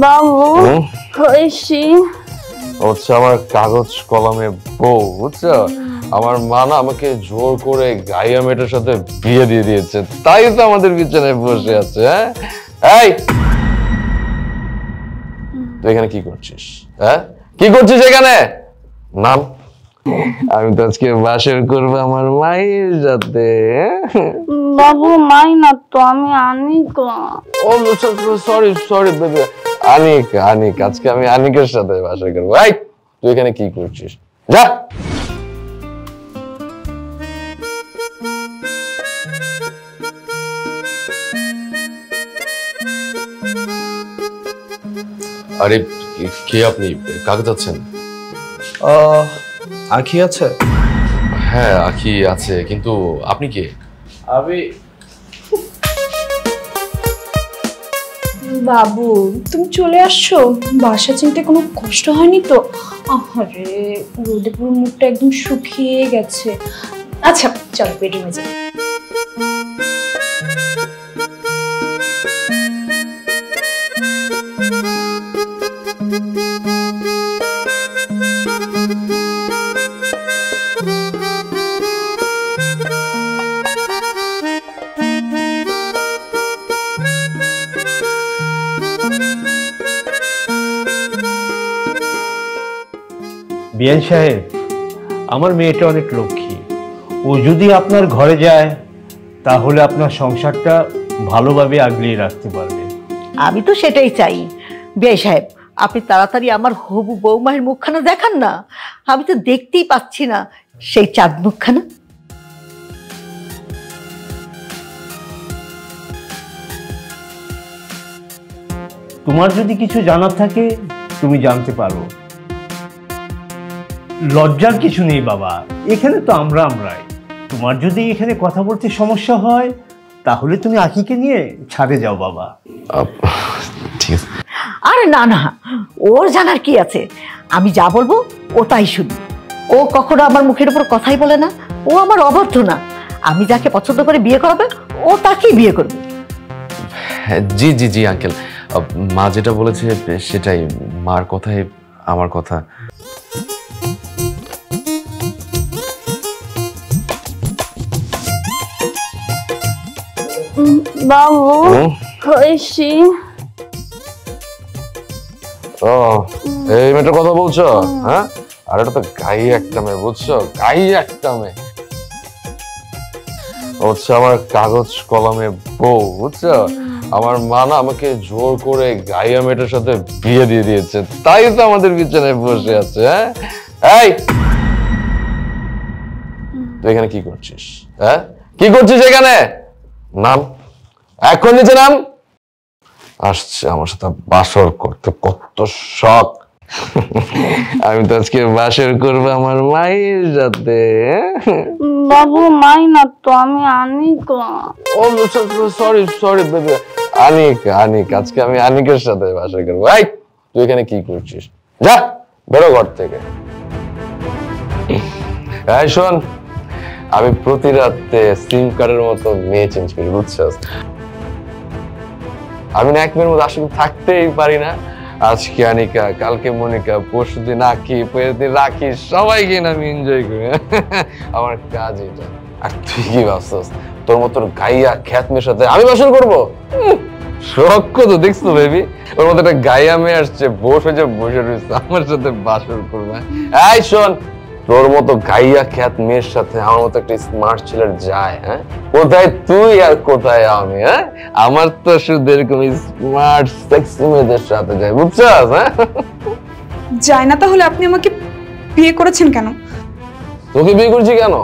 বাবু হয়েছি হচ্ছে আমার কাগজ কলমে বউ, বুঝছো? আমার মা না আমাকে জোর করে গাইয়া মেয়েটার সাথে বিয়ে দিয়ে দিয়েছে, তাই তো আমাদের বিছানায় বসে আছে। এই তুই এখানে কি করছিস? কি করছিস এখানে? নাম। আমি তো আজকে বাসর করবো আমার মায়ের সাথে। বাবু মাই না তো, আমি আনিকা। ও সরি সরি বেবি, আনিক আজকে আমি আনিকের সাথে বাসর করবো। এই তুই এখানে কি করছিস? যা। আরে কে আপনি? কাকে যাচ্ছেন? আখি আছে? হ্যাঁ আখি আছে, কিন্তু আপনি কে? আমি বাবু তুমি চলে আসছো, বাসা চিনতে কোনো কষ্ট হয়নি তো? আরে রোদে পুরো মুখটা একদম শুকিয়ে গেছে। আচ্ছা চলো বেডরুমে যাই। বিয়ান সাহেব, আমার মেয়েটা অনেক লক্ষ্মী, ও যদি আপনার ঘরে যায় তাহলে আপনার সংসারটা ভালোভাবে আগলিয়ে রাখতে পারবে। আমি তো সেটাই চাই। বিয়ান সাহেব, আপনি তাড়াতাড়ি আমার হবু বৌমায়ের মুখখানা দেখান না, আমি তো দেখতেই পাচ্ছি না সেই চাঁদ মুখখানা। তোমার যদি কিছু জানার থাকে তুমি জানতে পারো। লজ্জার কিছু নেই বাবা, এখানে তো আমরাই। তোমার যদি এখানে কথা বলতে সমস্যা হয় তাহলে তুমি আখিকে নিয়ে ছাদে যাও বাবা। ঠিক আছে। আরে না না, ওর জানার কি আছে, আমি যা বলবো ও তাই শুনবে। ও কখনো আমার মুখের উপর কথাই বলে না, ও আমার অবাধ্য না। আমি যাকে পছন্দ করে বিয়ে করাবে ও তাকেই বিয়ে করবে। জি জি জি আঙ্কেল, মা যেটা বলেছে সেটাই, মার কথাই আমার কথা। বাবু হয়েছি। ও এই মেয়েটার কথা বলছো? হ্যাঁ, আর এটা তো গাই একটা মেয়ে, বুঝছো? গাই একটা মেয়ে হচ্ছে আমার কাগজ কলমে বউ, বুঝছো? আমার মা না আমাকে জোর করে গাইয়া মেয়েটার সাথে বিয়ে দিয়ে দিয়েছে, তাই তো আমাদের বিছানায় বসে আছে। এই তুই এখানে কি করছিস? কি করছিস এখানে? নাম, এখন নিচে নাম। আসছে আমার সাথে বাসর করতে, কত শখ। আমি তো আজকে বাসর করবো আমার মায়ের সাথে। বাবু মাই না তো, আমি আনিকা। ও সরি সরি বেবি, আনিক আজকে আমি আনিকের সাথে বাসর করবো। এই তুই এখানে কি করছিস? যা, বেরো ঘর থেকে। এই শোন, আমি প্রতি রাতে সিম কার্ডের মতো মেয়ে চেঞ্জ করি, বুঝছস? আমি না এক মেয়ের মধ্যে আসলে থাকতেই পারি না। আজকে আনিকা, কালকে মনিকা, পরশুদিন আঁকি, পরের দিন রাখি, সবাইকে আমি এনজয় করি। আমার কাজ এটা। আর তুই কি ভাবছস তোর মতন গাইয়া খ্যাত মেয়ের সাথে আমি বাসর করবো? শখ কত দেখছো বেবি? ওর মতো একটা গাইয়া মেয়ে আসছে, বসে রয়েছে, আমার সাথে বাসর করবে। এই শোন, তোর মতো গাইয়া খ্যাত মেয়ের সাথে আমার মতো একটা স্মার্ট ছেলের যায়? কোথায় তুই আর কোথায় আমি? আমার তো শুধু এরকম স্মার্ট সেক্সি মেয়েদের সাথে যায়, বুঝছস? যায় না তাহলে আপনি আমাকে বিয়ে করেছেন কেন? তোকে বিয়ে করছি কেন?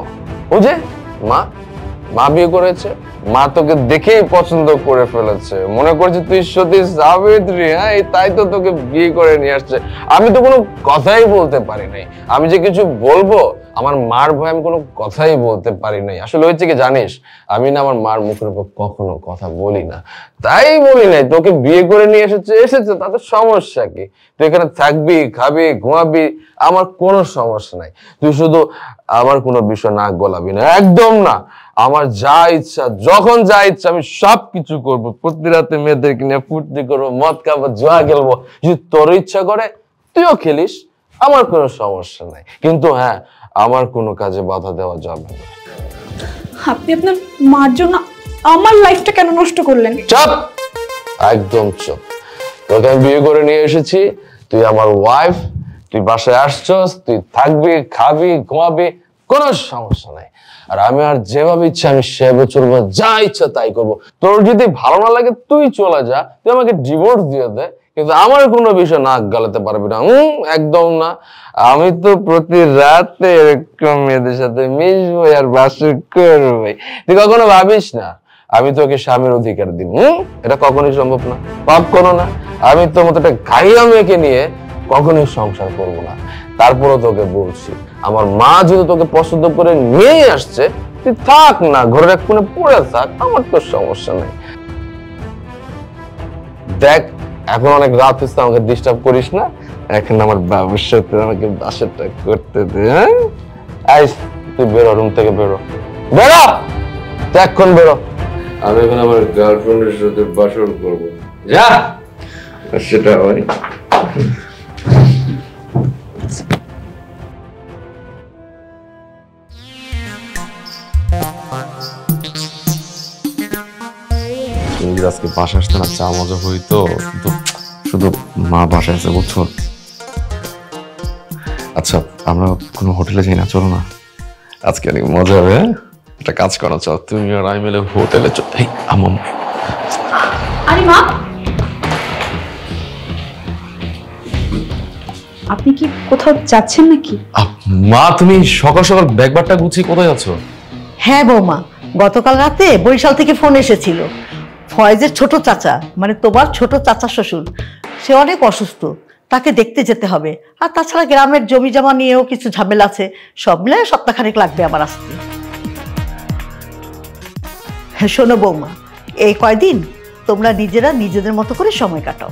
ও যে মা বিয়ে করেছে, মা তোকে দেখেই পছন্দ করে ফেলেছে, মনে করছে তুই সত্যি সাবিত্রী। তাই তো তোকে বিয়ে করে নিয়ে আসছে। আমি তো কোনো কথাই বলতে পারি নাই। আমি যে কিছু বলবো, আমার মার ভয়ে আমি কোনো কথাই বলতে পারি নাই। আসলে হয়েছে কি জানিস, আমি না আমার মার মুখের উপর কখনো কথা বলি না, তাই বলি নাই। তোকে বিয়ে করে নিয়ে এসেছে তাতে সমস্যা কি? তুই এখানে থাকবি, খাবি, ঘুমাবি, আমার কোনো সমস্যা নাই। তুই শুধু আমার কোনো বিষয় নাক গলাবি না, একদম না। আমার যা ইচ্ছা যখন যা ইচ্ছা আমি সবকিছু করবো। প্রতি রাতে মেয়েদেরকে নিয়ে ফুর্তি করবো, মদ খাবো, জুয়া খেলবো। যদি তোর ইচ্ছা করে তুইও খেলিস, আমার কোনো সমস্যা নাই। কিন্তু হ্যাঁ, আমার কোনো কাজে বাধা দেওয়া যাবে না। আপনি আপনার মার জন্য আমার লাইফটা কেন নষ্ট করলেন? চুপ, একদম চুপ। তোকে আমি বিয়ে করে নিয়ে এসেছি, তুই আমার ওয়াইফ, তুই বাসায় আসছস, তুই থাকবি, খাবি, ঘুমাবি, কোনো সমস্যা নাই। আর আমি আর যেভাবে ইচ্ছা আমি সেভাবে চলবো, যা ইচ্ছা তাই করবো। তোর যদি ভালো না লাগে তুই চলে যা, তুই আমাকে ডিভোর্স দিয়ে দে, কিন্তু আমার কোনো বিষয় নাক গালাতে পারবি না। একদম না। আমি তো প্রতি রাতে এরকম মেয়েদের সাথে মিশবো আর বাসর করবো। তুই কখনো ভাবিস না আমি তোকে স্বামীর অধিকার দিব? এটা কখনোই সম্ভব না, কখনো না। আমি তোর মতো একটা গাইয়া মেয়েকে নিয়ে কখনোই সংসার করবো না। তারপরও তোকে বলছি, আমার মা যদি তোকে পছন্দ করে নিয়ে আসছে, তুই থাক না, ঘরের এক কোণে পড়ে থাক, আমার তো সমস্যা নেই। দেখ, এখন অনেক রাত হচ্ছে, আমাকে ডিস্টার্ব করিস না। এখন আমার বাবুর সাথে আমাকে বাসাটা করতে দে। হ্যাঁ, আইস, তুই বেরো, রুম থেকে বেরো, বেরো, এখন বেরো। আমি এখন আমার গার্লফ্রেন্ডের সাথে বাসর করবো, যা। সেটা হয় আজকে বাসা আসতে না, চা মজা হইতো, কিন্তু শুধু মা বাসায় আছে, বুঝছো? আচ্ছা, আমরা কোনো হোটেলে যাই না, চলো না, আজকে অনেক মজা হবে। একটা কাজ করো, চল তুমি আর আমি মিলে হোটেলে চল। এই আমম, আরে মা, আপনি কি কোথাও যাচ্ছেন নাকি? মা তুমি সকাল সকাল ব্যাগবারটা গুছিয়ে কোথায় যাচ্ছ? হ্যাঁ বৌমা, গতকাল রাতে বরিশাল থেকে ফোন এসেছিল। ফয়েজের ছোট চাচা, মানে তোমার ছোট চাচা শ্বশুর, সে অনেক অসুস্থ, তাকে দেখতে যেতে হবে। আর তাছাড়া গ্রামের জমি জমা নিয়েও কিছু ঝামেলা আছে, সব মিলে সপ্তাহখানেক লাগবে আমার আসতে। হ্যাঁ শোনো বৌমা, এই কয়দিন তোমরা নিজেরা নিজেদের মতো করে সময় কাটাও।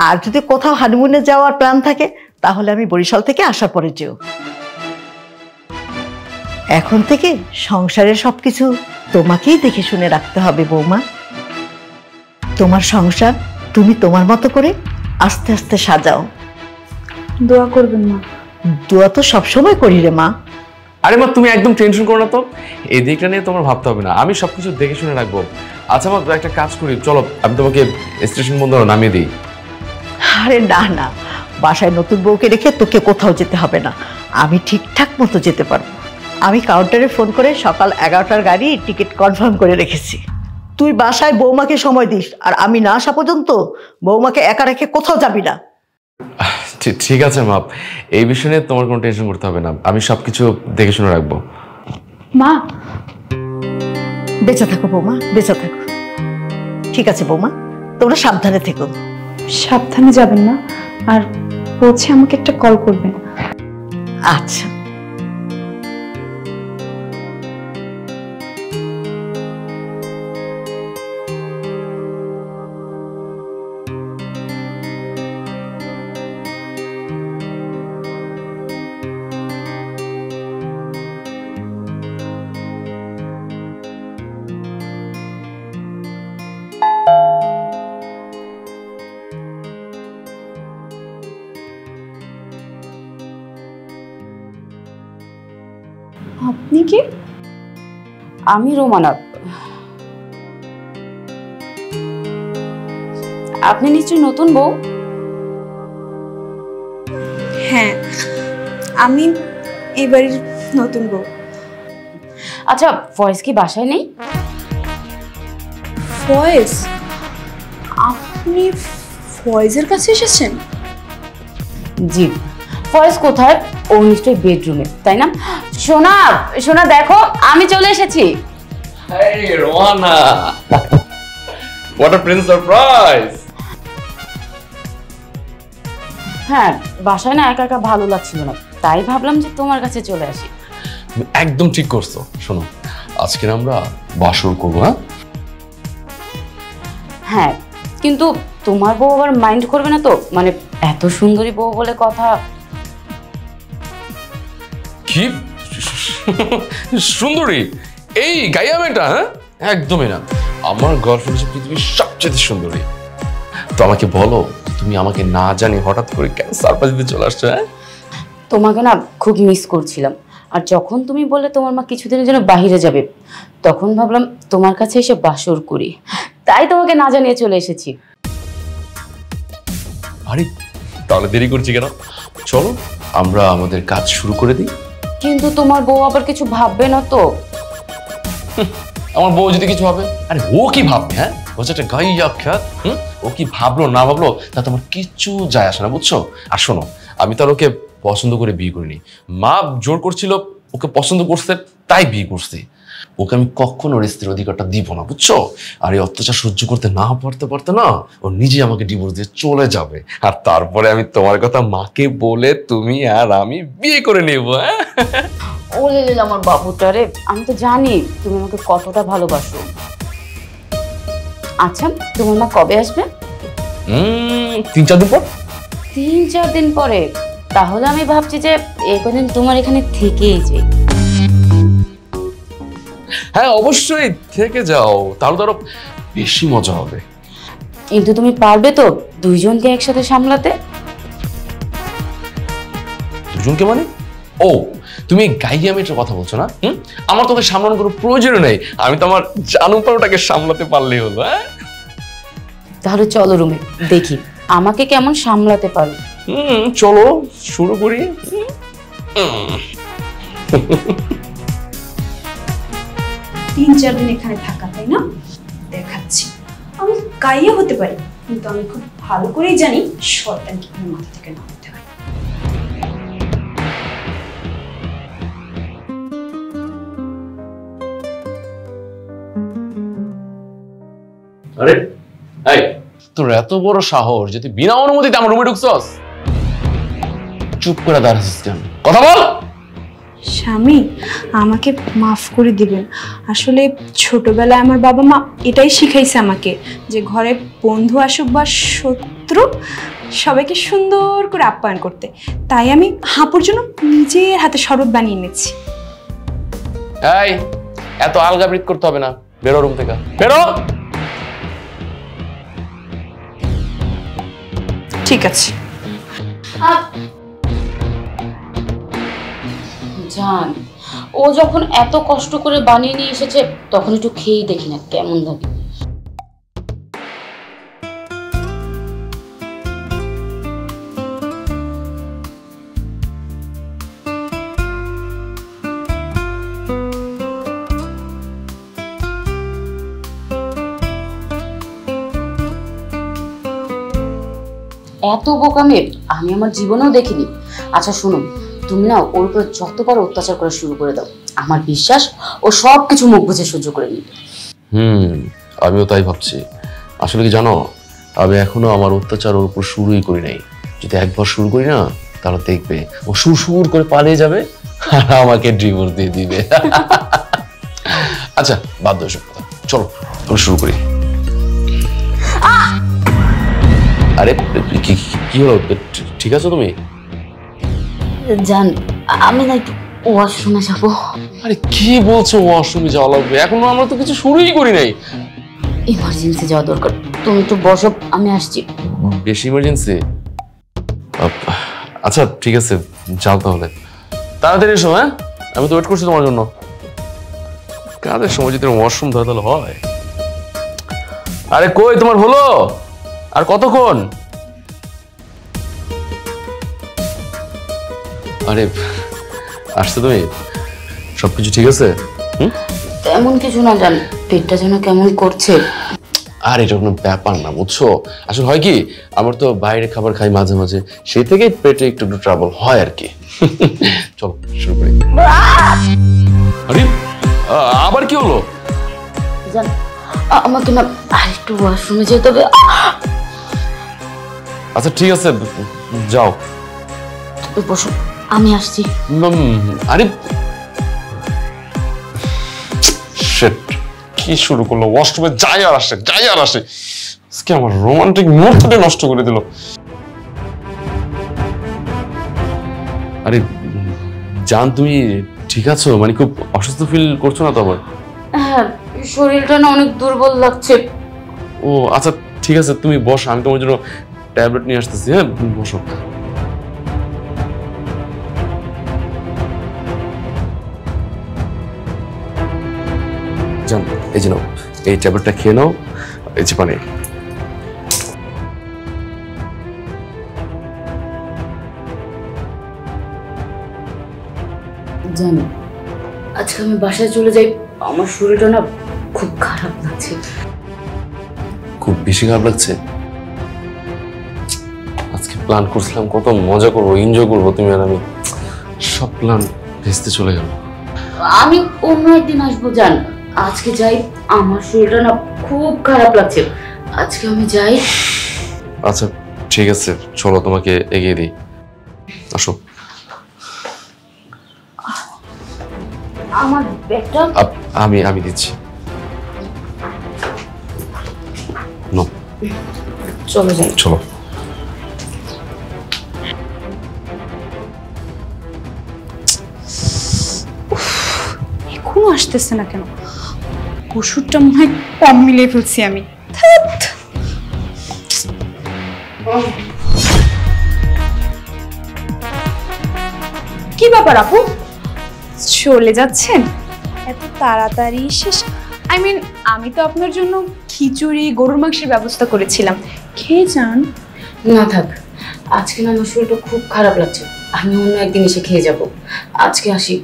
আর যদি কোথাও হানিমুনে যাওয়ার প্ল্যান থাকে তাহলে আমি বরিশাল থেকে আসার পরে যেও। এখন থেকে সংসারের সবকিছু তোমাকেই দেখে শুনে রাখতে হবে বৌমা। তোমার সংসার তুমি তোমার মতো করে আস্তে আস্তে সাজাও। দোয়া করবেন মা। দোয়া তো সবসময় করি রে মা। আরে মা, তুমি একদম টেনশন করো না তো, এই দিকটা নিয়ে তোমার ভাবতে হবে না, আমি সবকিছু দেখে শুনে রাখবো। আচ্ছা মা, একটা কাজ করি, চলো আমি তোমাকে স্টেশন বন্দরে নামিয়ে দিই। আরে না না, বাসায় নতুন বউকে রেখে তোকে কোথাও যেতে হবে না, আমি ঠিকঠাক মতো যেতে পারবো। আমি কাউন্টারে ফোন করে সকাল 11টার গাড়ি টিকিট কনফার্ম করে রেখেছি। তুই বাসায় বৌমাকে সময় দিস, আর আমি না আসা পর্যন্ত বৌমাকে একা রেখে কোথাও যাবি না। ঠিক আছে মা, এই বিষয় নিয়ে তোমার কোনো টেনশন করতে হবে না, আমি সবকিছু দেখে শুনে রাখবো। মা, বেঁচে থাকো বৌমা, বেঁচে থাকো। ঠিক আছে বৌমা, তোমরা সাবধানে থেকো। সাবধানে যাবেন না, আর পৌঁছে আমাকে একটা কল করবেন। আচ্ছা। আপনি কি? আমি রোমানা। আপনি নিশ্চয়ই নতুন বউ? হ্যাঁ, আমি এই বাড়ির নতুন বউ। আচ্ছা, ফয়েজ কি বাসায় নেই? ফয়েজ? আপনি ফয়েজের কাছে এসেছেন? জি। ফয়েজ কোথায়? ও নিশ্চয়ই বেডরুমে, তাই না? সোনা, সোনা দেখো, আমি চলে এসেছি। Hey Rohana, what a prince surprise! হ্যাঁ, বাসায় না একা একা ভালো লাগছিল না, তাই ভাবলাম যে তোমার কাছে চলে আসি। একদম ঠিক করছো। শোনো, আজকে আমরা বাসর করবো। হ্যাঁ হ্যাঁ, কিন্তু তোমার বউ আবার মাইন্ড করবে না তো? মানে এত সুন্দরী বউ বলে কথা। কি সুন্দরী? এই গাইয়া মেয়েটা? হ্যাঁ, একদমই না। আমার গার্লফ্রেন্ড হচ্ছে পৃথিবীর সবচেয়ে সুন্দরী। তো আমাকে বলো, তুমি আমাকে না জানি হঠাৎ করে কেন সারপ্রাইজ দিতে চলে আসছো? হ্যাঁ, তোমাকে না খুব মিস করছিলাম, আর যখন তুমি বললে তোমার মা কিছুদিনের জন্য বাইরে যাবে, তখন ভাবলাম তোমার কাছে এসে বাসর করি, তাই তোমাকে না জানিয়ে চলে এসেছি। আরে তাহলে দেরি করছি কেন? চলো আমরা আমাদের কাজ শুরু করে দিই। কিন্তু তোমার বউ আবার কিছু ভাববে না তো? আমার বউ যদি কিছু ভাবে, আরে ও কি ভাববে? হ্যাঁ, ও হচ্ছে একটা গাইয়া খ্যাত। ও কি ভাবলো না ভাবলো তাতে আমার কিচ্ছু যায় আসে না, বুঝছো? আর শোনো, আমি তো আর ওকে পছন্দ করে বিয়ে করিনি। মা জোর করছিল, ওকে পছন্দ করছে তাই বিয়ে করছি। ওকে আমি কখনো ওর স্ত্রীর অধিকারটা দিব না, বুঝছো? আর এই অত্যাচার সহ্য করতে না পারতে না, ও নিজে আমাকে ডিভোর্স দিয়ে চলে যাবে, আর তারপরে আমি তোমার কথা মাকে বলে তুমি আর আমি বিয়ে করে নেব। হ্যাঁ, ওলে আমার বাবুটারে, আমি তো জানি তুমি আমাকে কতটা ভালোবাসো। আচ্ছা, তোমার মা কবে আসবে? 3-4 দিন পর। 3-4 দিন পরে? তাহলে আমি ভাবছি যে এই কদিন তোমার এখানে থেকেই যাই। হ্যাঁ অবশ্যই থেকে যাও, তাহলে তো আরো বেশি মজা হবে। কিন্তু তুমি পারবে তো দুইজনকে একসাথে সামলাতে? দুজনকে মানে? ও, তুমি গাইয়া মেয়েটার কথা বলছো না? আমার তোকে সামলানোর কোনো প্রয়োজন নেই, আমি তো আমার জানু পারোটাকে সামলাতে পারলেই হলো। হ্যাঁ, তাহলে চলো রুমে দেখি আমাকে কেমন সামলাতে পারো। চলো শুরু করি। 3-4 দিন এখানে থাকা, তাই না? দেখাচ্ছি। আমি গাইয়া হতে পারি, কিন্তু আমি খুব ভালো করেই জানি শয়তান কিভাবে মাথা থেকে নামাতে হয়। আরে এই, তোর এত বড় সাহস যদি বিনা অনুমতিতে আমার রুমে ঢুকছস? চুপ করে দাঁড়াচ্ছিস কেন? কথা বল। স্বামী, আমাকে মাফ করে দিবেন। আসলে ছোটবেলায় আমার বাবা মা এটাই শিখাইছে আমাকে, যে ঘরে বন্ধু আসুক বা শত্রু, সবাইকে সুন্দর করে আপ্যায়ন করতে। তাই আমি হাপুর জন্য নিজের হাতে শরবত বানিয়ে এনেছি। এই, এত আলগাবৃত করতে হবে না, বেরো রুম থেকে, বেরো। ঠিক আছে। জান, ও যখন এত কষ্ট করে বানিয়ে নিয়ে এসেছে, তখন একটু খেয়েই দেখি না কেমন লাগে। এত বোকামে আমি আমার জীবনেও দেখিনি। আচ্ছা শুনো, তুমি না ওর উপর যতবার অত্যাচার করা শুরু করে দাও, আমার বিশ্বাস ও সব কিছু মুখ বুঝে সহ্য করে নিবে। আমিও তাই ভাবছি। আসলে কি জানো, আমি এখনো আমার অত্যাচার ওর উপর শুরুই করি নাই। যদি একবার শুরু করি না, তাহলে দেখবে ও সুর করে পালিয়ে যাবে আর আমাকে ডিভোর্স দিয়ে দিবে। আচ্ছা বাদ দাও সব কথা, চলো আমরা শুরু করি। আরে কি হলো, ঠিক আছো তুমি? জান, আমি না একটু ওয়াশরুমে যাবো। আরে কি বলছো ওয়াশরুমে যাওয়া লাগবে? এখনো আমরা তো কিছু শুরুই করি নাই। ইমার্জেন্সি যাওয়া দরকার, তুমি একটু বসো, আমি আসছি। বেশি ইমার্জেন্সি? আচ্ছা ঠিক আছে, যাও তাহলে, তাড়াতাড়ি এসো। হ্যাঁ, আমি তো ওয়েট করছি তোমার জন্য। কাজের সময় যদি ওয়াশরুম ধরে তাহলে হয়। আরে কই তোমার হলো? আর কতক্ষণ? আরে আসছো তুমি? সবকিছু ঠিক আছে? তেমন কিছু না জান, পেটটা যেন কেমন করছে। আর এটা কোনো ব্যাপার না, বুঝছো? আসলে হয় কি, আমার তো বাইরে খাবার খাই মাঝে মাঝে, সেই থেকেই পেটে একটু ট্রাবল হয় আর কি। চলো শুরু করি। আরে আবার কি হলো? জান, আমাকে না আরেকটু ওয়াশরুমে যেতে হবে। আচ্ছা ঠিক আছে, যাও। তুমি বসো, আমি আসছি। আরে শিট, কি শুরু করলো? ওয়াশরুমে যাই আর আসে, যাই আর আসে। আজকে আমার রোমান্টিক মুহূর্তটা নষ্ট করে দিল। আরে জান, তুমি ঠিক আছো? মানে খুব অসুস্থ ফিল করছো না তো? আবার হ্যাঁ, শরীরটা না অনেক দুর্বল লাগছে। ও আচ্ছা ঠিক আছে, তুমি বসো, আমি তোমার জন্য ট্যাবলেট নিয়ে আসতেছি। হ্যাঁ বসো। জান, এই যে নাও, এই ট্যাবলেটটা খেয়ে নাও, এই যে পানি। জানি আজকে আমি বাসায় চলে যাই, আমার শরীরটা না খুব খারাপ লাগছে। খুব বেশি খারাপ লাগছে? আজকে প্ল্যান করছিলাম কত মজা করবো, এনজয় করবো, তুমি আর আমি, সব প্ল্যান ভেস্তে চলে গেল। আমি অন্য একদিন আসবো জান, আজকে যাই, আমার শরীরটা না খুব খারাপ লাগছে, আজকে আমি যাই। আচ্ছা ঠিক আছে, চলো তোমাকে এগিয়ে দিই, আসো। আমার ব্যাগটা আমি দিচ্ছি। চলো যাই। চলো। এখনো আসতেছে না কেন? ওষুধটা মনে হয় কম মিলিয়ে ফেলছি আমি। ধ্যাৎ। কি ব্যাপার আপু, চলে যাচ্ছেন এত তাড়াতাড়ি? শেষ আই মিন, আমি তো আপনার জন্য খিচুড়ি গরুর মাংসের ব্যবস্থা করেছিলাম, খেয়ে যান। না থাক, আজকে না আমার শরীরটা খুব খারাপ লাগছে, আমি অন্য একদিন এসে খেয়ে যাব, আজকে আসি।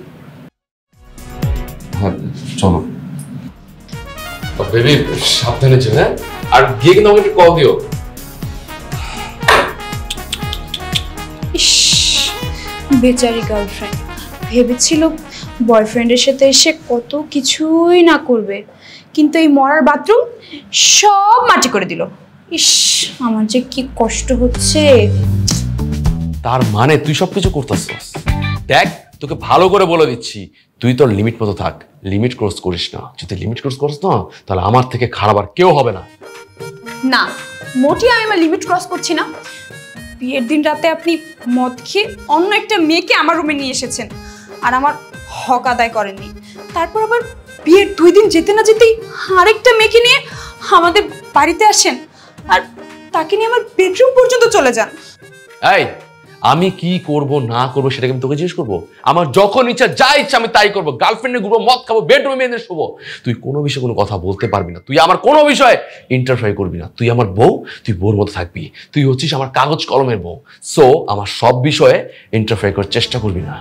হ্যাঁ চলো। বেবি সাবধানে ছিল, হ্যাঁ? আর গিয়ে কিন্তু আমাকে কল দিও। ইস, বেচারি গার্লফ্রেন্ড ভেবেছিল বয়ফ্রেন্ডের সাথে এসে কত কিছুই না করবে, কিন্তু এই মরার বাথরুম সব মাটি করে দিল। ইস, আমার যে কি কষ্ট হচ্ছে। তার মানে তুই সবকিছু করতেছিস? দেখ, তোকে ভালো করে বলে দিচ্ছি, তুই তোর লিমিট মতো থাক, লিমিট ক্রস করিস না। যদি লিমিট ক্রস করিস না, তাহলে আমার থেকে খারাপ আর কেউ হবে না। না, মোটেই আমি আমার লিমিট ক্রস করছি না। বিয়ের দিন রাতে আপনি মদ খেয়ে অন্য একটা মেয়েকে আমার রুমে নিয়ে এসেছেন, আর আমার হক আদায় করেননি। তারপর আবার বিয়ের 2 দিন যেতে না যেতেই আরেকটা মেয়েকে নিয়ে আমাদের বাড়িতে আসেন, আর তাকে নিয়ে আমার বেডরুম পর্যন্ত চলে যান। এই, আমি কি করব না করবো সেটা আমি তোকে জিজ্ঞেস করবো? আমার যখন ইচ্ছা, যা ইচ্ছা আমি তাই করবো, গার্লফ্রেন্ডে ঘুরবো, মদ খাবো, বেডরুমে মেয়েদের শোবো। তুই কোনো বিষয়ে কোনো কথা বলতে পারবি না, তুই আমার কোনো বিষয়ে ইন্টারফেয়ার করবি না। তুই আমার বউ, তুই বউর মতো থাকবি, তুই হচ্ছিস আমার কাগজ কলমের বউ। সো আমার সব বিষয়ে ইন্টারফেয়ার করার চেষ্টা করবি না।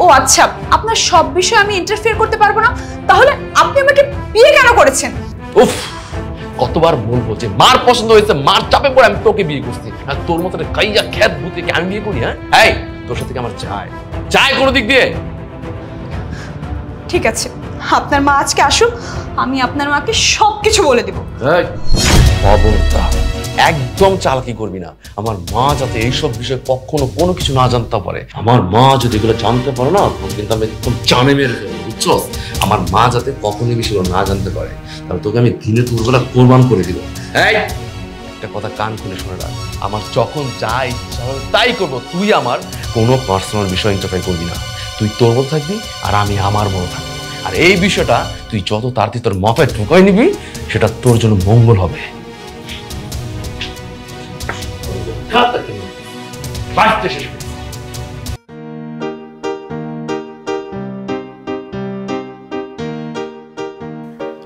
ও আচ্ছা, আপনার সব বিষয়ে আমি ইন্টারফেয়ার করতে পারবো না? তাহলে আপনি আমাকে বিয়ে কেন করেছেন? উফ, কতবার বলবো যে মার পছন্দ হয়েছে, মার চাপে পড়ে আমি তোকে বিয়ে করছি, আর তোর মতো কাইয়া খ্যাত ভূতিকে আমি বিয়ে করি? হ্যাঁ, এই তোর সাথে কি আমার চায় কোনো দিক দিয়ে? ঠিক আছে, আপনার মা আজকে আসুক, আমি আপনার মাকে সবকিছু বলে দেব। একদম চালাকি করবি না। আমার মা যাতে এইসব বিষয়ে কখনো কোনো কিছু না জানতে পারে, আমার মা যদি এগুলো জানতে পারে না, তখন কিন্তু আমি একদম জানে মেরে ফেলবো, বুঝছো? আমার মা যাতে কখনোই বিষয়গুলো না জানতে পারে, তাহলে তোকে আমি দিনে দুপুরবেলা কোরবান করে দিব। এই একটা কথা কান খুলে শুনে রাখ, আমার যখন যা ইচ্ছা হবে তাই করবো। তুই আমার কোনো পার্সোনাল বিষয় ইন্টারফেয়ার করবি না। তুই তোর মতো থাকবি আর আমি আমার মতো থাকবো। আর এই বিষয়টা তুই যত তাড়াতাড়ি তোর মাথায় ঢুকাই নিবি, সেটা তোর জন্য মঙ্গল হবে।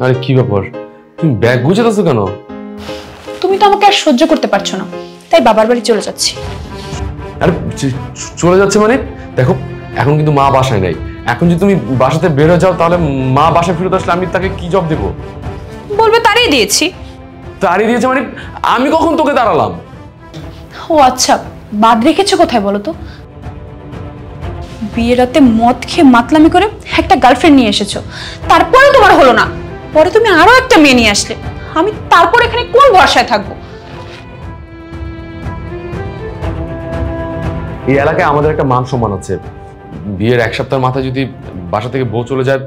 আরে কি ব্যাপার, তুমি ব্যাগ গুছাতেছো কেন? তুমি তো আমাকে আর সহ্য করতে পারছো না, তাই বাবার বাড়ি চলে যাচ্ছি। আরে চলে যাচ্ছে মানে? দেখো, এখন কিন্তু মা বাসায় নাই। এখন যদি তুমি বাসাতে বের হয়ে যাও, তাহলে মা বাসায় ফেরত আসলে আমি তাকে কি জব দেবো? বলবে তাড়িয়ে দিয়েছি। তাড়িয়ে দিয়েছে মানে? আমি কখন তোকে দাঁড়ালাম? ও আচ্ছা, বাদ রেখেছো কোথায় বলো তো? বিয়ের রাতে মদ খেয়ে মাতলামি করে একটা গার্লফ্রেন্ড নিয়ে এসেছো, তারপরে তোমার হলো না, পরে তুমি আরো একটা মেয়ে নিয়ে আসলে, আমি তারপর এখানে কোন ভরসায় থাকবো? এই এলাকায় আমাদের একটা মান সম্মান আছে। বিয়ের 1 সপ্তাহের মাথায় যদি বাসা থেকে বউ চলে যায়,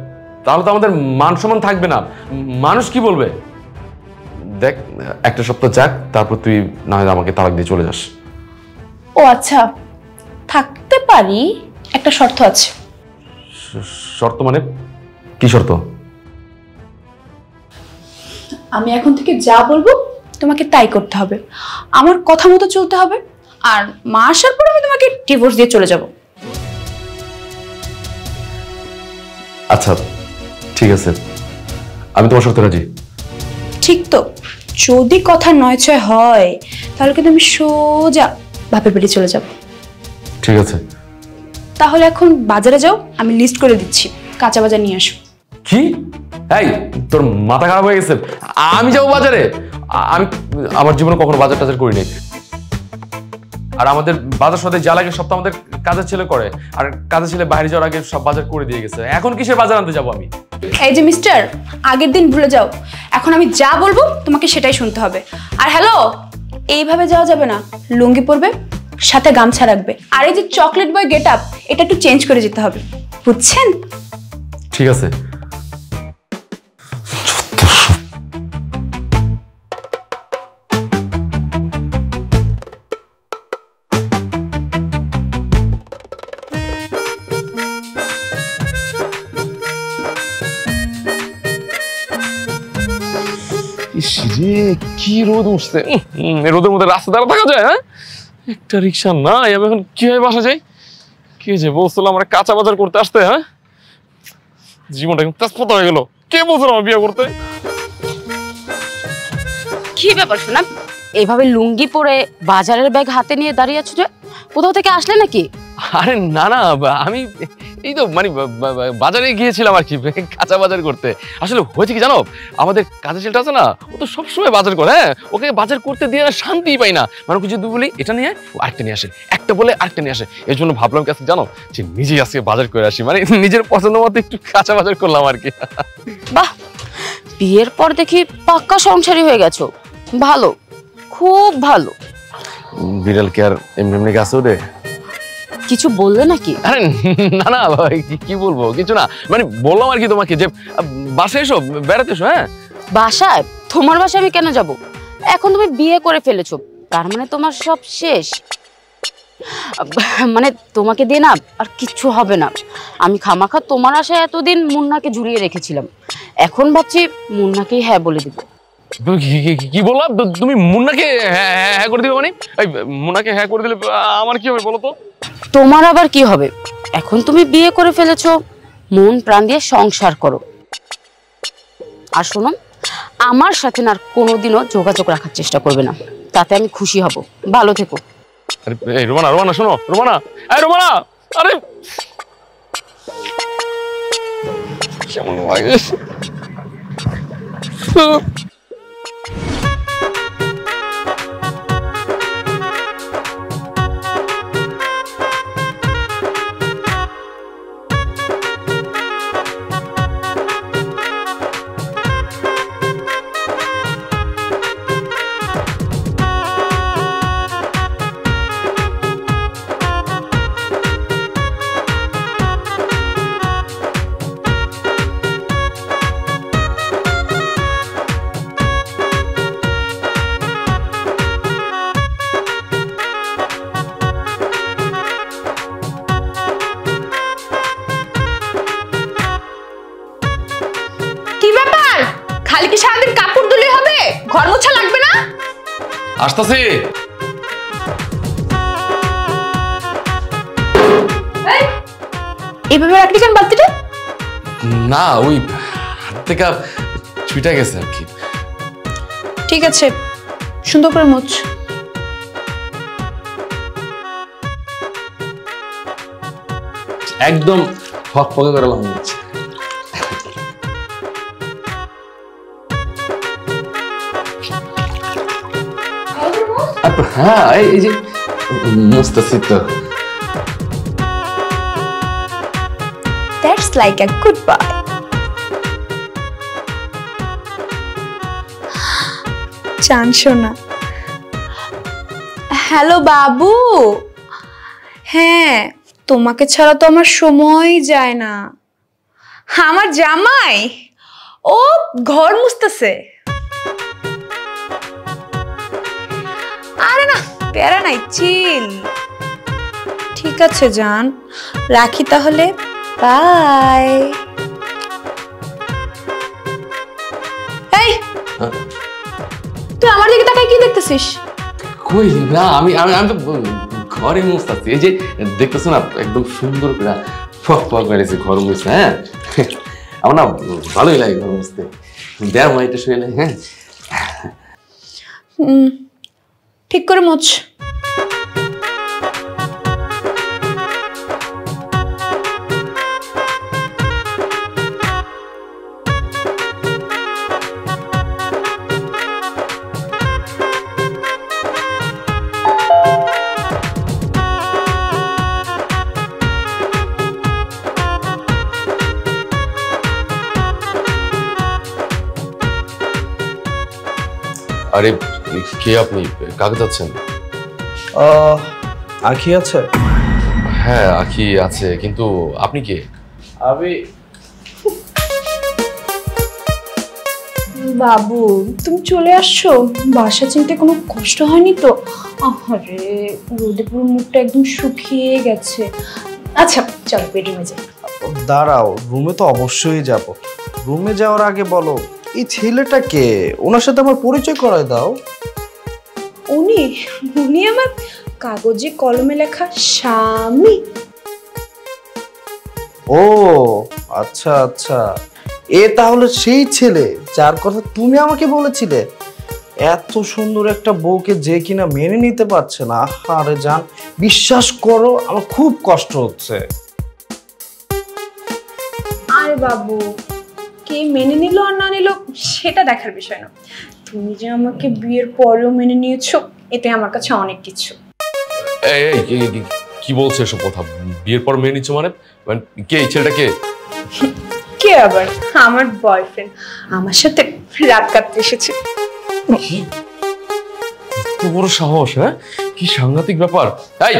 তাহলে তো আমাদের মান সম্মান থাকবে না। মানুষ কি বলবে? দেখ, 1 সপ্তাহ যাক, তারপর তুই না হয় আমাকে তালাক দিয়ে চলে যাস। ও আচ্ছা, থাকতে পারি, একটা শর্ত আছে। শর্ত মানে? কি শর্ত? আমি এখন থেকে যা বলবো তোমাকে তাই করতে হবে, আমার কথা মতো চলতে হবে। আর মা আসার পর আমি তোমাকে ডিভোর্স দিয়ে চলে যাব। আচ্ছা ঠিক আছে, আমি তোমার সাথে রাজি। ঠিক তো? যদি কথা নয় ছয় হয় তাহলে কিন্তু আমি সোজা বাপের বাড়ি চলে যাব। ঠিক আছে। তাহলে এখন বাজারে যাও, আমি লিস্ট করে দিচ্ছি, কাঁচা বাজার নিয়ে আসো। কি? এই তোর মাথা খারাপ হয়ে গেছে? আমি যাবো বাজারে? আমি আমার জীবনে কখনো বাজার টাজার করি নাই। আর আমাদের বাজার সদাই যা লাগে সব তো আমাদের কাজের ছেলে করে, আর কাজের ছেলে বাইরে যাওয়ার আগে সব বাজার করে দিয়ে গেছে। এখন কিসের বাজার আনতে যাবো আমি? এই যে মিস্টার, আগের দিন ভুলে যাও, এখন আমি যা বলবো তোমাকে সেটাই শুনতে হবে। আর হ্যালো, এইভাবে যাওয়া যাবে না, লুঙ্গি পরবে, সাথে গামছা রাখবে। আর এই যে চকলেট বয় গেট আপ, এটা একটু চেঞ্জ করে যেতে হবে, বুঝছেন? ঠিক আছে। কি রোদ উঠছে, রোদের মধ্যে রাস্তা দ্বারা থাকা যায়? হ্যাঁ, একটা রিক্সা নাই, আমি এখন কিভাবে বাসা যাই? কে যে বলছিল আমার কাঁচা বাজার করতে আসতে? হ্যাঁ, জীবনটা একদম তেজপাতা হয়ে গেল। কে বলছিল আমার বিয়ে করতে? কি ব্যাপার শোনা, এইভাবে লুঙ্গি পরে বাজারের ব্যাগ হাতে নিয়ে দাঁড়িয়ে আছো যে? কোথাও থেকে আসলে নাকি? আরে না না, আমি এই তো মানে বাজারে গিয়েছিলাম আর কি, কাঁচা বাজার করতে। আসলে হয়েছে কি জানো, আমাদের কাজের ছেলেটা আছে না, ও তো সবসময় বাজার করে। হ্যাঁ, ওকে বাজার করতে দিয়ে শান্তিই পাই না। মানে ওকে যদি বলি এটা নিয়ে, ও আরেকটা নিয়ে আসে, একটা বলে আরেকটা নিয়ে আসে। এর জন্য ভাবলাম কি আজকে জানো, যে নিজেই আজকে বাজার করে আসি, মানে নিজের পছন্দ মতো একটু কাঁচা বাজার করলাম আর কি। বাহ, বিয়ের পর দেখি পাক্কা সংসারী হয়ে গেছো, ভালো, খুব ভালো। বিড়াল কি আর এমনি এমনি গাছে ওঠে? কিছু বললে নাকি? আরে না না, কি বলবো, কিছু না, মানে বললাম আর কি তোমাকে যে বাসায় এসো, বেড়াতে এসো। হ্যাঁ, বাসায়? তোমার বাসায় আমি কেন যাব? এখন তুমি বিয়ে করে ফেলেছো, তার মানে তোমার সব শেষ। মানে তোমাকে দিয়ে না আর কিচ্ছু হবে না। আমি খামাখা তোমার আশায় এতদিন মুন্নাকে ঝুলিয়ে রেখেছিলাম, এখন ভাবছি মুন্নাকেই হ্যাঁ বলে দিব। কি বললাম? তুমি মুন্নাকে হ্যাঁ করে দিবে? মানে এই মুন্নাকে হ্যাঁ করে দিলে আমার কি হবে বলো তো? তোমার আবার কি হবে? এখন তুমি বিয়ে করে ফেলেছো, মন প্রাণ দিয়ে সংসার করো। আর শোনো, আমার সাথে না আর কোনোদিনও যোগাযোগ রাখার চেষ্টা করবে না, তাতে আমি খুশি হব। ভালো থেকো। আরে রোমানা, রোমানা শোনো, রোমানা, এই রোমানা, আরে কেমন লাগে। খালি কি সারাদিন কাপড় ধুলে হবে? ঘর মোছা লাগবে না? আসতেছি। এইভাবে রাখলি কেন বালতিটা? না, ওই হাত থেকে ছুটে গেছে আর কি। ঠিক আছে, সুন্দর করে মোছ। একদম ফকফকে করে লাগানো হচ্ছে। হ্যাঁ, এই যে মুস্তাসিদ তো। That's like a goodbye. চান সোনা। হ্যালো বাবু। হ্যাঁ, তোমাকে ছাড়া তো আমার সময় যায় না। আমার জামাই ও ঘর মুছতেছে। আরে না, প্যারা নাই, চিল। ঠিক আছে জান, রাখি তাহলে, বাই। এই মুছতেছিস? কই না, আমি আমি আমি তো ঘরে মুছতাছি। এই যে দেখতেছো না, একদম সুন্দর করে ফক ফক করেছে ঘর মুছতে। হ্যাঁ, আমার না ভালোই লাগে ঘর মুছতে। দেখ এটা শুয়ে, হ্যাঁ ঠিক করে মুছ। আরে কে আপনি? কাকে যাচ্ছেন? আখি আছে? হ্যাঁ আখি আছে, কিন্তু আপনি কে? আমি বাবু, তুমি চলে আসছো? বাসা চিনতে কোনো কষ্ট হয়নি তো? আরে রোদে পুরো মুখটা একদম শুকিয়ে গেছে। আচ্ছা চলো বেডরুমে যাই। দাঁড়াও, রুমে তো অবশ্যই যাব। রুমে যাওয়ার আগে বলো, এই ছেলেটা কে? ওনার সাথে আমার পরিচয় করায় দাও। উনি উনি আমার কাগজে কলমে লেখা স্বামী। ও আচ্ছা আচ্ছা, এ তাহলে সেই ছেলে যার কথা তুমি আমাকে বলেছিলে। এত সুন্দর একটা বউকে যে কিনা মেনে নিতে পারছে না। আরে জান, বিশ্বাস করো আমার খুব কষ্ট হচ্ছে। আরে বাবু, কে মেনে নিল আর না নিল সেটা দেখার বিষয় না। তুমি যে আমাকে বিয়ের পরেও মেনে নিয়েছো, এতে আমার কাছে অনেক কিছু। এই কি বলছো এসব কথা? বিয়ের পর মেনে নিচ্ছ মানে? কে এই ছেলেটা? কে কে আবার? আমার বয়ফ্রেন্ড, আমার সাথে রাত কাটতে এসেছে। কি এত বড় সাহস? হ্যাঁ, কি সাংঘাতিক ব্যাপার। এই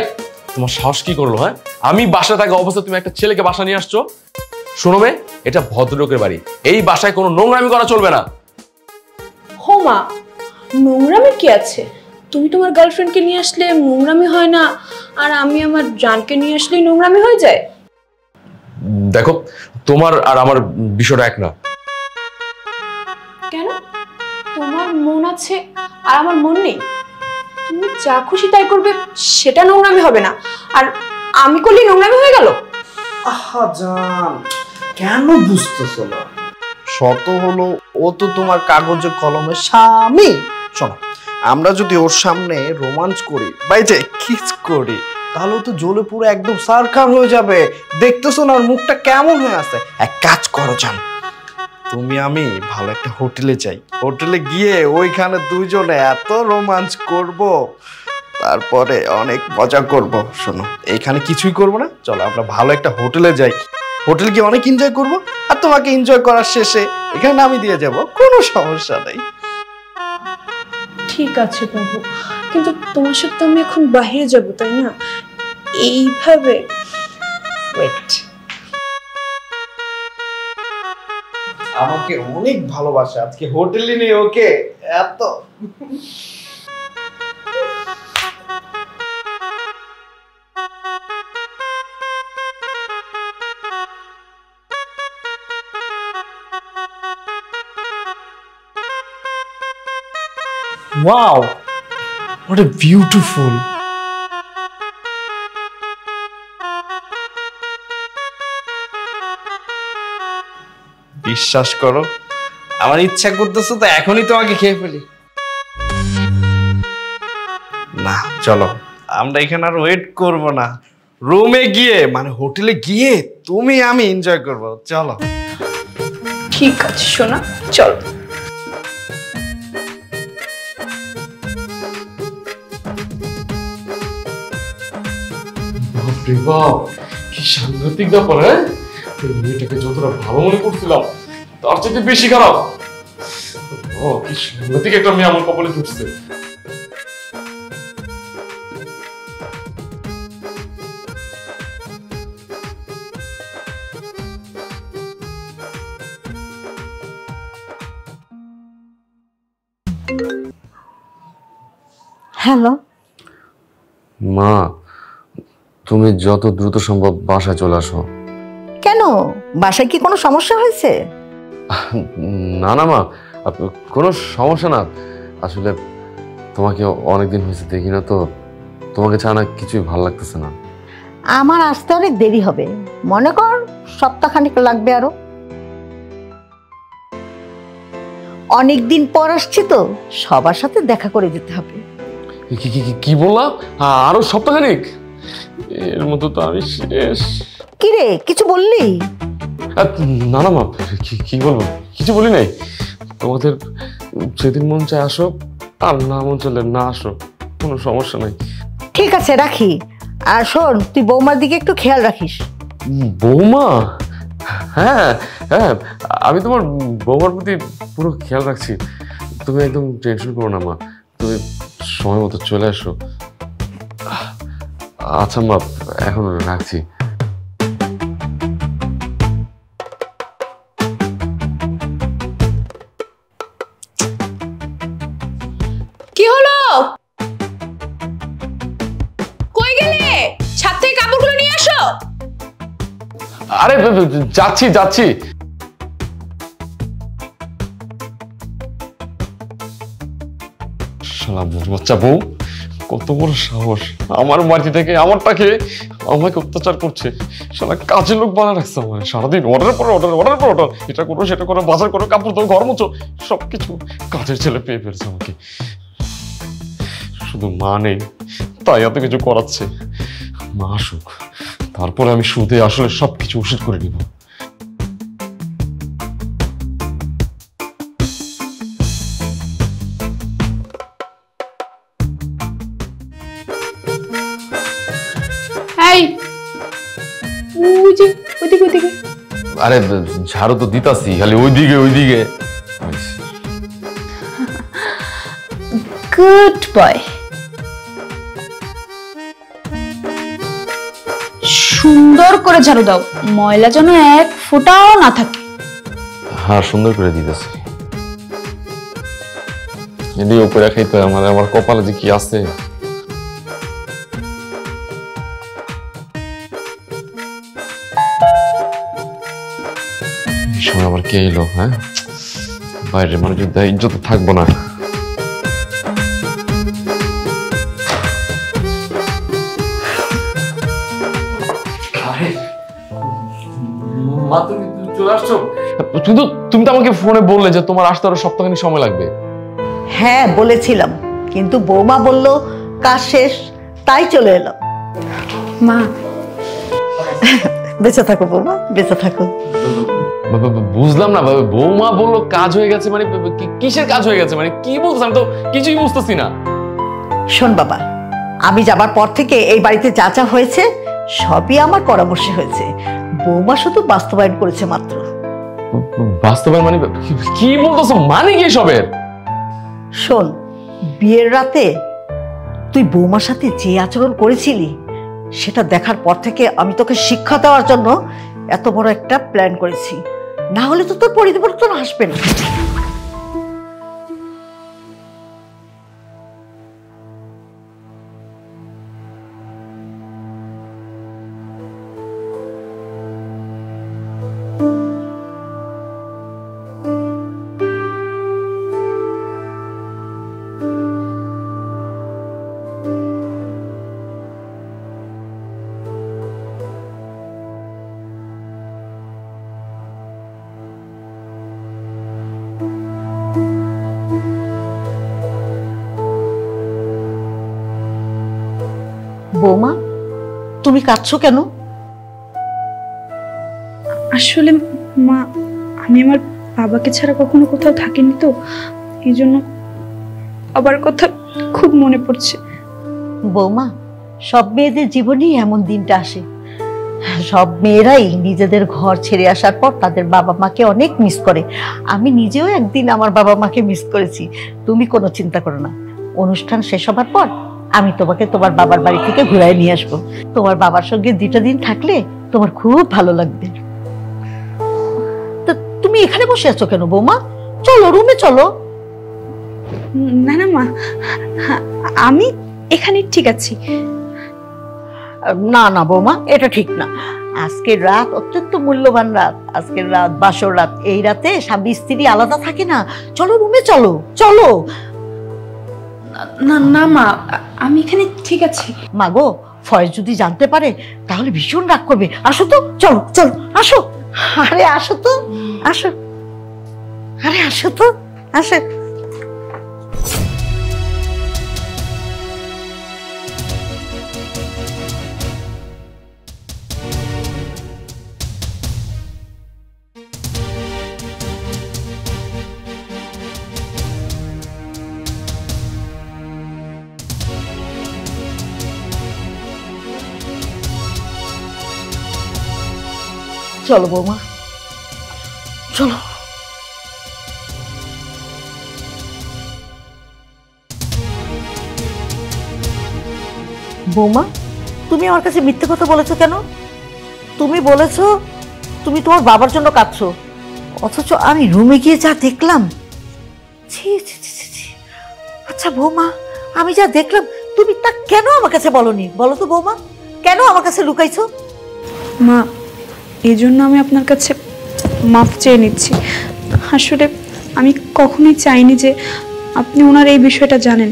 তোমার সাহস কি করলো? হ্যাঁ, আমি বাসা থাকা অবস্থা তুমি একটা ছেলেকে বাসা নিয়ে আসছো। শোনো বে, এটা ভদ্রলোকের বাড়ি, এই বাসায় কোনো নোংরামি করা চলবে না। হোমা, নোংরামি কি আছে? তুমি তোমার গার্লফ্রেন্ডকে নিয়ে আসলে নোংরামি হয় না, আর আমি আমার জানকে নিয়ে আসলেই নোংরামি হয়ে যায়? দেখো, তোমার আর আমার বিষয়টা এক না। কেন? তোমার মন আছে আর আমার মন নেই? তুমি যা খুশি তাই করবে, সেটা নোংরামি হবে না, আর আমি করলে নোংরামি হয়ে গেল? আহা জান, কেন বুঝতেছো না? শত হলো ও তো তোমার কাগজে কলমে স্বামী। শোনো, আমরা যদি ওর সামনে রোমান্স করি, বাইজে কিস করি, তাহলে ও তো জ্বলে পুরো একদম সারখার হয়ে যাবে। দেখতেছো না ওর মুখটা কেমন হয়ে আছে? এক কাজ করো জান, তুমি আমি ভালো একটা হোটেলে যাই। হোটেলে গিয়ে ওইখানে দুইজনে এত রোমান্স করব, তারপরে অনেক মজা করব। শোনো, এইখানে কিছুই করব না, চলো আমরা ভালো একটা হোটেলে যাই। হোটেল গিয়ে অনেক এনজয় করব, আর তোমাকে এনজয় করার শেষে এখানে আমি দিয়ে যাব, কোনো সমস্যা নেই। ঠিক আছে বাবু, কিন্তু তোমার সাথে আমি এখন বাইরে যাব, তাই না? এইভাবে ওয়েট। আমাকে অনেক ভালোবাসে, আজকে হোটেলে নেই ওকে এত। Wow, what a beautiful. বিশ্বাস করো, আমার ইচ্ছা করতেছে তো এখনই তোমাকে খেয়ে ফেলি। না চলো, আমরা এখানে আর ওয়েট করব না, রুমে গিয়ে মানে হোটেলে গিয়ে তুমি আমি এনজয় করব। চলো। ঠিক আছে সোনা, চলো। বাপরে বাপ, কি সাংঘাতিক ব্যাপার। হ্যাঁ, এই মেয়েটাকে যতটা ভালো মনে করছিলাম তার চেয়ে বেশি খারাপ। ও কি সাংঘাতিক একটা মেয়ে আমার কপালে জুটছে। হ্যালো মা, তুমি যত দ্রুত সম্ভব বাসায় চলে আসো। কেন, বাসায় কি কোনো সমস্যা হয়েছে? না না মা, কোনো সমস্যা না। আসলে তোমাকে অনেকদিন হয়েছে দেখি না তো, তোমাকে ছাড়া কিছুই ভালো লাগতেছে না। আমার আসতে অনেক দেরি হবে, মনে কর সপ্তাহখানেক লাগবে আরো। অনেকদিন পর আসছি তো, সবার সাথে দেখা করে যেতে হবে। কি বললাম? আরো সপ্তাহখানেক? এর মতো তো আমি শেষ। কি রে, কিছু বললি? না না মা, কি বলবো, কিছু বলি নাই। তোমাদের যেদিন মন চায় আসো, আর না মন চাইলে না আসো, কোনো সমস্যা নাই। ঠিক আছে, রাখি। আর শোন, তুই বৌমার দিকে একটু খেয়াল রাখিস। বৌমা? হ্যাঁ হ্যাঁ, আমি তোমার বৌমার প্রতি পুরো খেয়াল রাখছি। তুমি একদম টেনশন করো না মা, তুমি সময় মতো চলে আসো। আচ্ছা মা, এখন রাখছি। কি হলো? কই গেলে? ছাদ থেকে কাপড়গুলো নিয়ে আসো। আরে যাচ্ছি যাচ্ছি। শালা বাচ্চা বউ, কত বড় সাহস, আমার বাড়ি থেকে আমারটাকে আমাকে অত্যাচার করছে। শালা কাজের লোক বানা রাখছে আমার, সারাদিন অর্ডারের পর অর্ডার, অর্ডারের পর অর্ডার, এটা করো সেটা করো, বাজার করো, কাপড় ধো, ঘর মুছো, সবকিছু কাজের ছেলে পেয়ে ফেলছে আমাকে। শুধু মা নেই তাই এত কিছু করাচ্ছে। মা আসুক, তারপরে আমি সুদে আসলে সবকিছু ওষুধ করে নিব। এই ওই যে ওইদিকে ওইদিকে। আরে ঝাড়ু তো দিতাছি, খালি ওইদিকে ওইদিকে। Good boy. সুন্দর করে ঝাড়ু দাও, ময়লা যেন এক ফোঁটাও না থাকে। হ্যাঁ, সুন্দর করে দিতেছি। এদিকে উপরে খাইতে আমার কপালে যে কি আছে। এই সময় আবার কে এলো? হ্যাঁ, বাইরের মানুষ যদি ইজ্জত থাকবো না। মা, তুমি চলে আসছো? কিন্তু তুমি তো আমাকে ফোনে বললে যে তোমার আসতে আরো সপ্তাহখানেক সময় লাগবে। হ্যাঁ বলেছিলাম, কিন্তু বৌমা বলল কাজ শেষ, তাই চলে এলাম। মা বেঁচে থাকো বৌমা, বেঁচে থাকো। বুঝলাম না, বৌমা বললো কাজ হয়ে গেছে মানে কিসের কাজ হয়ে গেছে, মানে কি বলছো? আমি তো কিছুই বুঝতেছি না। শোন বাবা, আমি যাবার পর থেকে এই বাড়িতে যা যা হয়েছে সবই আমার পরামর্শে হয়েছে। বৌমা শুধু বাস্তবায়ন করেছে মাত্র। বাস্তবায়ন মানে কি বলতেছো? মানে কি সবের? শোন, বিয়ের রাতে তুই বৌমার সাথে যে আচরণ করেছিলি সেটা দেখার পর থেকে আমি তোকে শিক্ষা দেওয়ার জন্য এত বড় একটা প্ল্যান করেছি, না হলে তো তোর পরিবর্তন আসবে না। বৌমা, তুমি কাঁদছো কেন? আসলে মা, আমি আমার বাবাকে ছাড়া কখনো কোথাও থাকিনি তো, এই জন্য বাবার কথা খুব মনে পড়ছে। বৌমা, সব মেয়েদের জীবনেই এমন দিনটা আসে। সব মেয়েরাই নিজেদের ঘর ছেড়ে আসার পর তাদের বাবা মাকে অনেক মিস করে। আমি নিজেও একদিন আমার বাবা মাকে মিস করেছি। তুমি কোনো চিন্তা করো না, অনুষ্ঠান শেষ হবার পর আমি তোমাকে তোমার বাবার বাড়ি থেকে ঘুরাই নিয়ে আসবো। তোমার বাবার সঙ্গে 2টা দিন থাকলে তোমার খুব ভালো লাগবে। তো তুমি এখানে বসে আছো কেন বৌমা? চলো রুমে চলো। না না মা, আমি এখানে ঠিক আছি। না না বৌমা, এটা ঠিক না। আজকের রাত অত্যন্ত মূল্যবান রাত, আজকের রাত বাসর রাত। এই রাতে স্বামী স্ত্রী আলাদা থাকে না। চলো রুমে চলো, চলো। না না মা, আমি এখানে ঠিক আছি। মা গো, ফয়েজ যদি জানতে পারে তাহলে ভীষণ রাগ করবে। আসো তো, চলো চলো, আসো। আরে আসো তো, আসো। আরে আসো তো, আসো। চলো বৌমা, চলো। বৌমা, তুমি আমার কাছে মিথ্যে কথা বলেছো কেন? তুমি বলেছো তুমি তোমার বাবার জন্য কাঁদছো, অথচ আমি রুমে গিয়ে যা দেখলাম। ছি ছি ছি ছি ছি। আচ্ছা বৌমা, আমি যা দেখলাম তুমি তা কেন আমার কাছে বলনি? বলো তো বৌমা, কেন আমার কাছে লুকাইছো? মা, এই জন্য আমি আপনার কাছে মাফ চেয়ে নিচ্ছি। আসলে আমি কখনোই চাইনি যে আপনি ওনার এই বিষয়টা জানেন।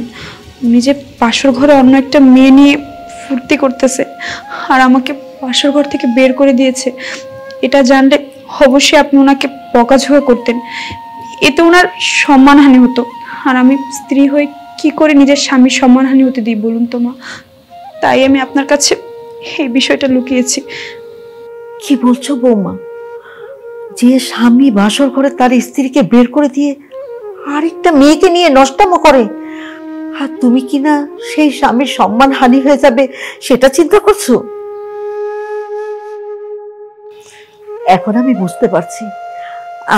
উনি যে পাশের ঘরে অন্য একটা মেয়ে নিয়ে ফুর্তি করতেছে আর আমাকে পাশের ঘর থেকে বের করে দিয়েছে, এটা জানলে অবশ্যই আপনি ওনাকে বকাঝকা করতেন। এতে ওনার সম্মানহানি হতো, আর আমি স্ত্রী হয়ে কি করে নিজের স্বামীর সম্মানহানি হতে দিই বলুন তো মা? তাই আমি আপনার কাছে এই বিষয়টা লুকিয়েছি। কি বলছো বৌমা? যে স্বামী বাসর ঘরে তার স্ত্রীকে বের করে দিয়ে আরেকটা মেয়েকে নিয়ে নষ্টামো করে, আর তুমি কিনা সেই স্বামীর সম্মান হানি হয়ে যাবে সেটা চিন্তা করছো? এখন আমি বুঝতে পারছি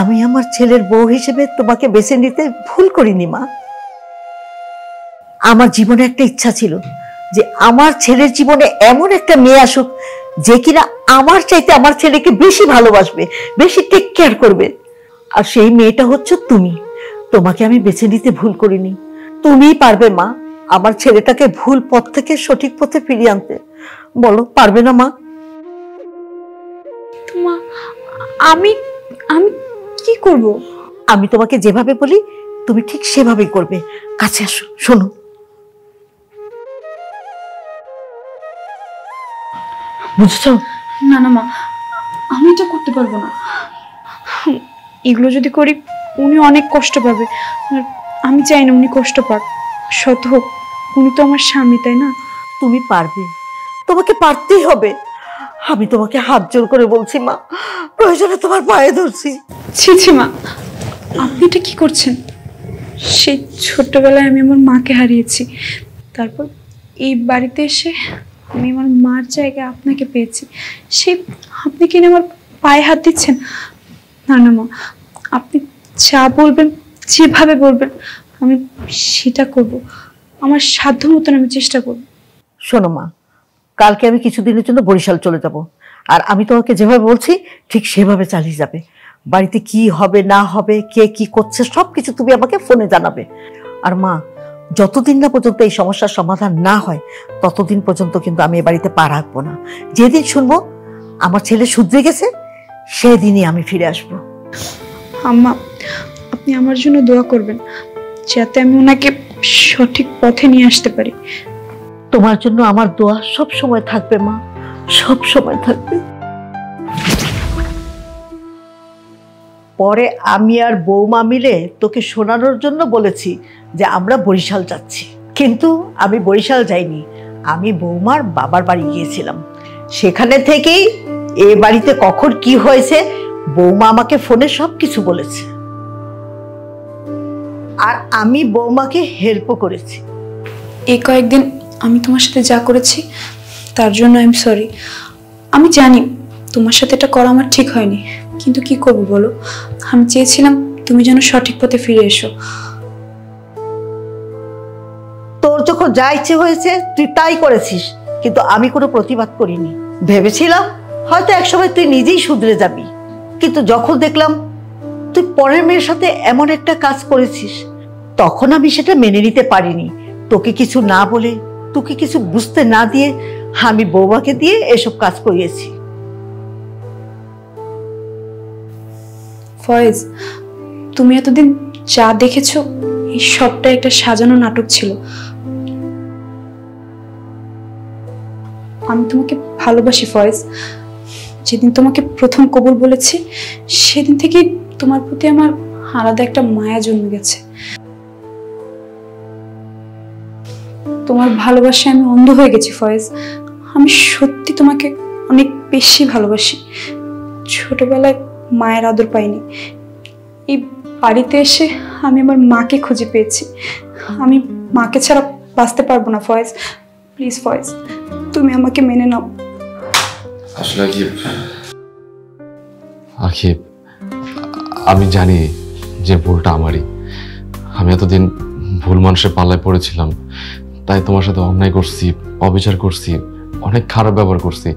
আমি আমার ছেলের বউ হিসেবে তোমাকে বেছে নিতে ভুল করিনি মা। আমার জীবনে একটা ইচ্ছা ছিল যে আমার ছেলের জীবনে এমন একটা মেয়ে আসুক যে কিনা আমার চাইতে আমার ছেলেকে বেশি ভালোবাসবে, বেশি টেক কেয়ার করবে। আর সেই মেয়েটা হচ্ছে তুমি। তোমাকে আমি বেছে নিতে ভুল করিনি। তুমিই পারবে মা আমার ছেলেটাকে ভুল পথ থেকে সঠিক পথে ফিরিয়ে আনতে। বলো, পারবে না মা? মা, আমি আমি কি করব? আমি তোমাকে যেভাবে বলি তুমি ঠিক সেভাবেই করবে। কাছে আসো, শোনো। বুঝছো? না না মা, আমি এটা করতে পারবো না। এগুলো যদি করি উনি অনেক কষ্ট পাবে, আর আমি চাই না উনি কষ্ট পাক। শত হোক উনি তো আমার স্বামী, তাই না? তুমি পারবে, তোমাকে পারতেই হবে। আমি তোমাকে হাত জোর করে বলছি মা, প্রয়োজনে তোমার পায়ে ধরছি। ছি ছি মা, আপনি এটা কি করছেন? সেই ছোট্টবেলায় আমি আমার মাকে হারিয়েছি, তারপর এই বাড়িতে এসে আমি আমার মার জায়গায় আপনাকে পেয়েছি, সে আপনি কিনা আমার পায়ে হাত দিচ্ছেন? না না মা, আপনি যা বলবেন, যেভাবে বলবেন আমি সেটা করব। আমার সাধ্য মতন আমি চেষ্টা করব। শোনো মা, কালকে আমি কিছুদিনের জন্য বরিশাল চলে যাব, আর আমি তোমাকে যেভাবে বলছি ঠিক সেভাবে চালিয়ে যাবে। বাড়িতে কি হবে না হবে, কে কি করছে সবকিছু তুমি আমাকে ফোনে জানাবে। আর মা, যতদিন না পর্যন্ত এই সমস্যার সমাধান না হয় ততদিন পর্যন্ত কিন্তু আমি এ বাড়িতে পা রাখবো না। যেদিন শুনবো আমার ছেলে শুধরে গেছে সেদিনই আমি ফিরে আসবো। আম্মা, আপনি আমার জন্য দোয়া করবেন যাতে আমি ওনাকে সঠিক পথে নিয়ে আসতে পারি। তোমার জন্য আমার দোয়া সব সময় থাকবে মা, সব সময় থাকবে। পরে আমি আর বৌমা মিলে তোকে শোনানোর জন্য বলেছি যে আমরা বরিশাল যাচ্ছি, কিন্তু আমি বরিশাল যাইনি, আমি বৌমার বাবার বাড়ি গিয়েছিলাম। সেখানে থেকেই এ বাড়িতে কখন কি হয়েছে বৌমা আমাকে ফোনে সবকিছু বলেছে, আর আমি বৌমাকে হেল্পও করেছি। এই কয়েকদিন আমি তোমার সাথে যা করেছি তার জন্য আই এম সরি। আমি জানি তোমার সাথে এটা করা আমার ঠিক হয়নি, কিন্তু কি করবো বলো? আমি চেয়েছিলাম তুমি যেন সঠিক পথে ফিরে এসো। তোর যখন যা ইচ্ছে হয়েছে তুই তাই করেছিস, কিন্তু আমি কোনো প্রতিবাদ করিনি। ভেবেছিলাম হয়তো একসময় তুই নিজেই শুধরে যাবি, কিন্তু যখন দেখলাম তুই পরের মেয়ের সাথে এমন একটা কাজ করেছিস তখন আমি সেটা মেনে নিতে পারিনি। তোকে কিছু না বলে, তোকে কিছু বুঝতে না দিয়ে আমি বৌমাকে দিয়ে এসব কাজ করিয়েছি। ফয়েজ, তুমি এতদিন যা দেখেছো এই সবটা একটা সাজানো নাটক ছিল। আমি তোমাকে ভালোবাসি ফয়েজ। যেদিন তোমাকে প্রথম কবুল বলেছি সেদিন থেকেই তোমার প্রতি আমার আলাদা একটা মায়া জন্মে গেছে। তোমার ভালোবাসায় আমি অন্ধ হয়ে গেছি ফয়েজ। আমি সত্যি তোমাকে অনেক বেশি ভালোবাসি। ছোটবেলায় মায়ের আদর পাইনি, এই বাড়িতে এসে আমি আমার মাকে খুঁজে পেয়েছি। আমি মাকে ছাড়া বাঁচতে পারবো না ফয়েজ। প্লিজ ফয়েজ, তুমি আমাকে মেনে নাও। আসলে আখিব, আমি জানি যে ভুলটা আমারই। আমি এতদিন ভুল মানুষের পাল্লায় পড়েছিলাম, তাই তোমার সাথে অন্যায় করছি, অবিচার করছি, অনেক খারাপ ব্যবহার করছি।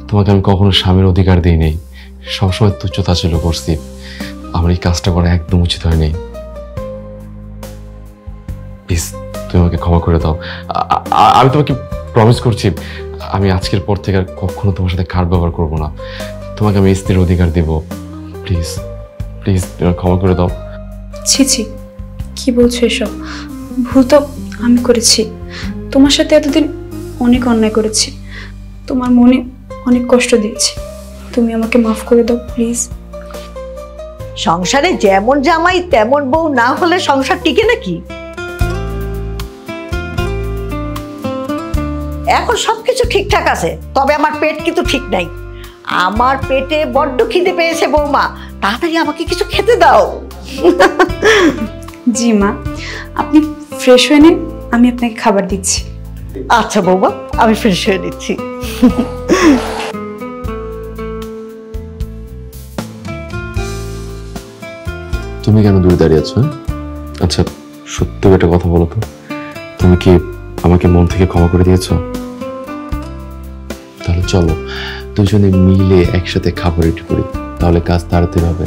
তোমাকে আমি কখনো স্বামীর অধিকার দিই নেই, সবসময় তুচ্ছ-তাচ্ছিল্য করছি। আমার এই কাজটা করা একদম উচিত হয়নি। প্লিজ তুমি আমাকে ক্ষমা করে দাও। আমি তোমাকে প্রমিস করছি, আমি আজকের পর থেকে আর কখনো তোমার সাথে খারাপ ব্যবহার করবো না। তোমাকে আমি স্ত্রীর অধিকার দেব। প্লিজ প্লিজ তুমি ক্ষমা করে দাও। ছি ছি, কি বলছো এসব? ভুল তো আমি করেছি। তোমার সাথে এতদিন অনেক অন্যায় করেছি, তোমার মনে অনেক কষ্ট দিয়েছি। তুমি আমাকে মাফ করে দাও প্লিজ। সংসারে যেমন জামাই তেমন বউ না হলে সংসার টিকে নাকি? এখন সবকিছু ঠিকঠাক আছে, তবে আমার পেট কিন্তু ঠিক নাই। আমার পেটে বড্ড খিদে পেয়েছে বৌমা, তাড়াতাড়ি আমাকে কিছু খেতে দাও। জি মা, আপনি ফ্রেশ হয়ে নিন, আমি আপনাকে খাবার দিচ্ছি। আচ্ছা বৌমা, আমি ফ্রেশ হয়ে নিচ্ছি। তুমি কেন দূরে দাঁড়িয়ে আছো? আচ্ছা সত্যি একটা কথা বলো তো, তুমি কি আমাকে মন থেকে ক্ষমা করে দিয়েছো? তাহলে চলো দুজনে মিলে একসাথে খাবার রেডি করি, তাহলে কাজ তাড়াতাড়ি হবে।